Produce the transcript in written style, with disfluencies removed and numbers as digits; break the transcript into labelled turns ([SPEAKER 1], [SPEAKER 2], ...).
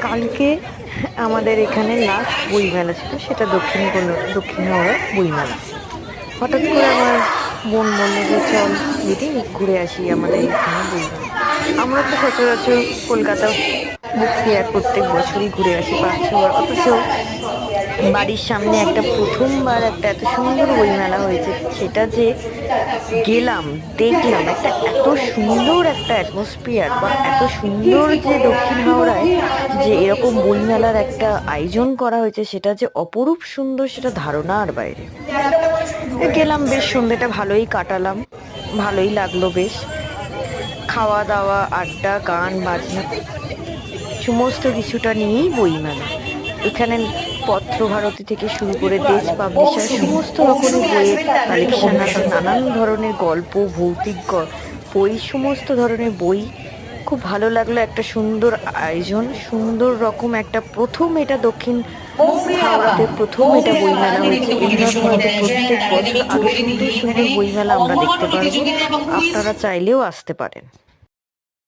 [SPEAKER 1] কালকে আমাদের এখানে লাস্ট বইমেলা ছিল, সেটা দক্ষিণ হাওড়া বইমেলা। হঠাৎ করে আমার বোন বললো যে চল দিদি ঘুরে আসি আমাদের এখানে বইমেলা। আমরা তো সচরাচর কলকাতা বুক ফেয়ার প্রত্যেক বছরই ঘুরে আসি 5-6 বার, অথচ বাড়ির সামনে একটা প্রথমবার একটা এত সুন্দর বইমেলা হয়েছে। সেটা যে গেলাম, দেখলাম একটা এত সুন্দর একটা অ্যাটমসফিয়ার, বা এত সুন্দর যে দক্ষিণ হাওড়ায় যে এরকম বইমেলার একটা আয়োজন করা হয়েছে, সেটা যে অপরূপ সুন্দর সেটা ধারণার বাইরে। গেলাম, বেশ সন্ধ্যেটা ভালোই কাটালাম, ভালোই লাগলো বেশ। খাওয়া দাওয়া, আড্ডা, গান বাজনা সমস্ত কিছুটা নিয়েই বইমেলা। এখানে পত্রভারতী থেকে শুরু করে দেশ পাবলিশার সমস্ত রকমের বইয়ের কালেকশন আছে, নানান ধরনের গল্প, ভৌতিক বই, সমস্ত ধরনের বই। খুব ভালো লাগলো, একটা সুন্দর আয়োজন, সুন্দর রকম একটা প্রথম, এটা দক্ষিণ হাওড়াতে প্রথম এটা বইমেলা হয়েছে। এইভাবে হয়তো প্রত্যেক বছর আরো সুন্দর সুন্দর বইমেলা আমরা দেখতে পারবো। আপনারা চাইলেও আসতে পারেন।